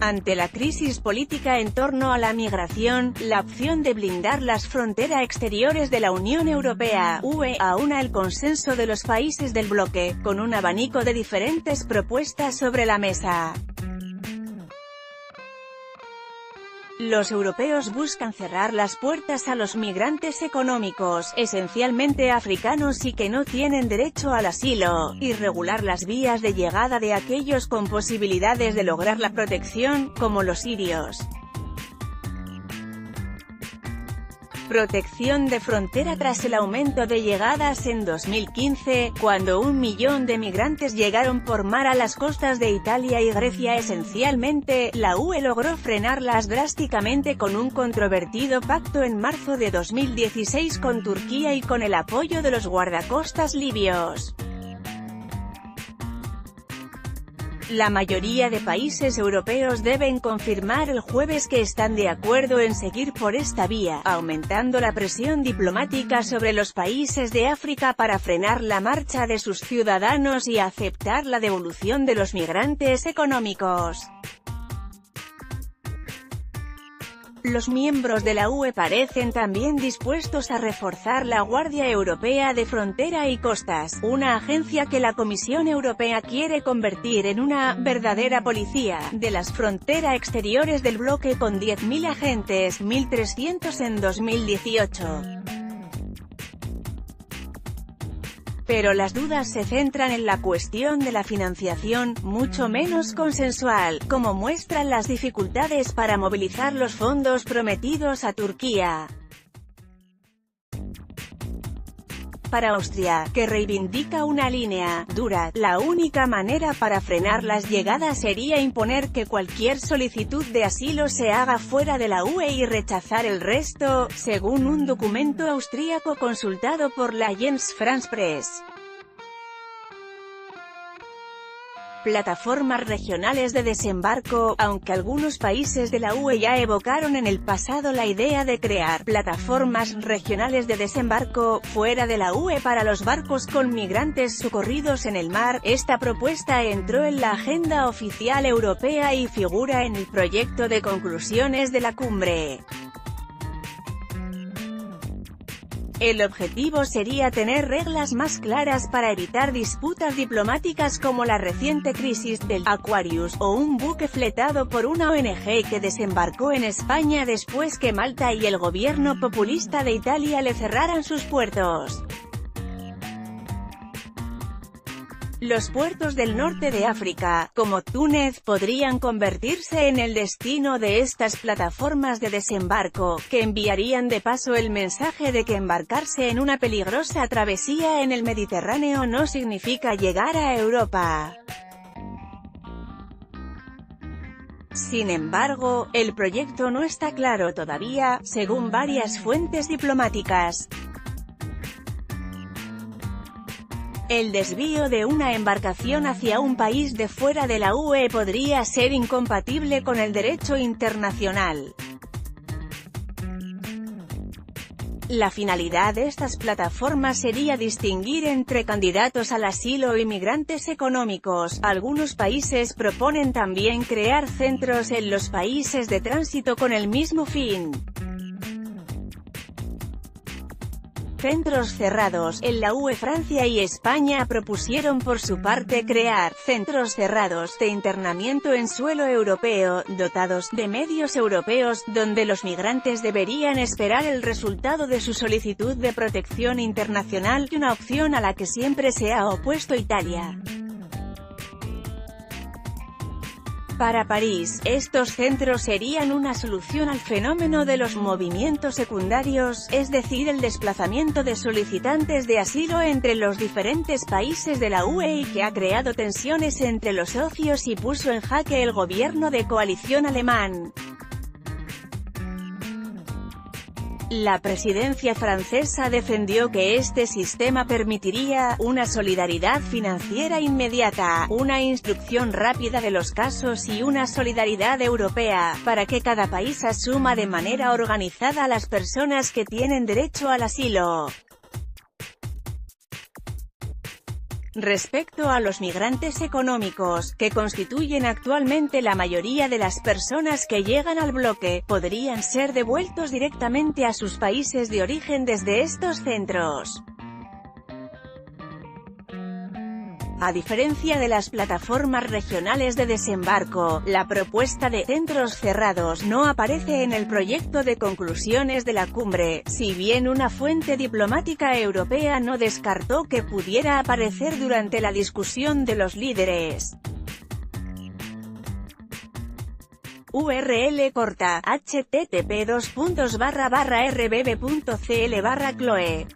Ante la crisis política en torno a la migración, la opción de blindar las fronteras exteriores de la Unión Europea, (UE), aúna el consenso de los países del bloque, con un abanico de diferentes propuestas sobre la mesa. Los europeos buscan cerrar las puertas a los migrantes económicos, esencialmente africanos y que no tienen derecho al asilo, y regular las vías de llegada de aquellos con posibilidades de lograr la protección, como los sirios. Protección de frontera. Tras el aumento de llegadas en 2015, cuando 1 millón de migrantes llegaron por mar a las costas de Italia y Grecia esencialmente, la UE logró frenarlas drásticamente con un controvertido pacto en marzo de 2016 con Turquía y con el apoyo de los guardacostas libios. La mayoría de países europeos deben confirmar el jueves que están de acuerdo en seguir por esta vía, aumentando la presión diplomática sobre los países de África para frenar la marcha de sus ciudadanos y aceptar la devolución de los migrantes económicos. Los miembros de la UE parecen también dispuestos a reforzar la Guardia Europea de Frontera y Costas, una agencia que la Comisión Europea quiere convertir en una verdadera policía de las fronteras exteriores del bloque con 10.000 agentes, 1.300 en 2018. Pero las dudas se centran en la cuestión de la financiación, mucho menos consensual, como muestran las dificultades para movilizar los fondos prometidos a Turquía. Para Austria, que reivindica una línea dura, la única manera para frenar las llegadas sería imponer que cualquier solicitud de asilo se haga fuera de la UE y rechazar el resto, según un documento austríaco consultado por la Agence France-Presse. Plataformas regionales de desembarco. Aunque algunos países de la UE ya evocaron en el pasado la idea de crear plataformas regionales de desembarco fuera de la UE para los barcos con migrantes socorridos en el mar, esta propuesta entró en la agenda oficial europea y figura en el proyecto de conclusiones de la cumbre. El objetivo sería tener reglas más claras para evitar disputas diplomáticas como la reciente crisis del Aquarius, o un buque fletado por una ONG que desembarcó en España después que Malta y el gobierno populista de Italia le cerraran sus puertos. Los puertos del norte de África, como Túnez, podrían convertirse en el destino de estas plataformas de desembarco, que enviarían de paso el mensaje de que embarcarse en una peligrosa travesía en el Mediterráneo no significa llegar a Europa. Sin embargo, el proyecto no está claro todavía, según varias fuentes diplomáticas. El desvío de una embarcación hacia un país de fuera de la UE podría ser incompatible con el derecho internacional. La finalidad de estas plataformas sería distinguir entre candidatos al asilo y migrantes económicos. Algunos países proponen también crear centros en los países de tránsito con el mismo fin. Centros cerrados. En la UE, Francia y España propusieron por su parte crear centros cerrados de internamiento en suelo europeo, dotados de medios europeos, donde los migrantes deberían esperar el resultado de su solicitud de protección internacional, una opción a la que siempre se ha opuesto Italia. Para París, estos centros serían una solución al fenómeno de los movimientos secundarios, es decir, el desplazamiento de solicitantes de asilo entre los diferentes países de la UE y que ha creado tensiones entre los socios y puso en jaque el gobierno de coalición alemán. La presidencia francesa defendió que este sistema permitiría una solidaridad financiera inmediata, una instrucción rápida de los casos y una solidaridad europea, para que cada país asuma de manera organizada a las personas que tienen derecho al asilo. Respecto a los migrantes económicos, que constituyen actualmente la mayoría de las personas que llegan al bloque, podrían ser devueltos directamente a sus países de origen desde estos centros. A diferencia de las plataformas regionales de desembarco, la propuesta de centros cerrados no aparece en el proyecto de conclusiones de la cumbre, si bien una fuente diplomática europea no descartó que pudiera aparecer durante la discusión de los líderes. URL corta: http://rbb.cl/Chloe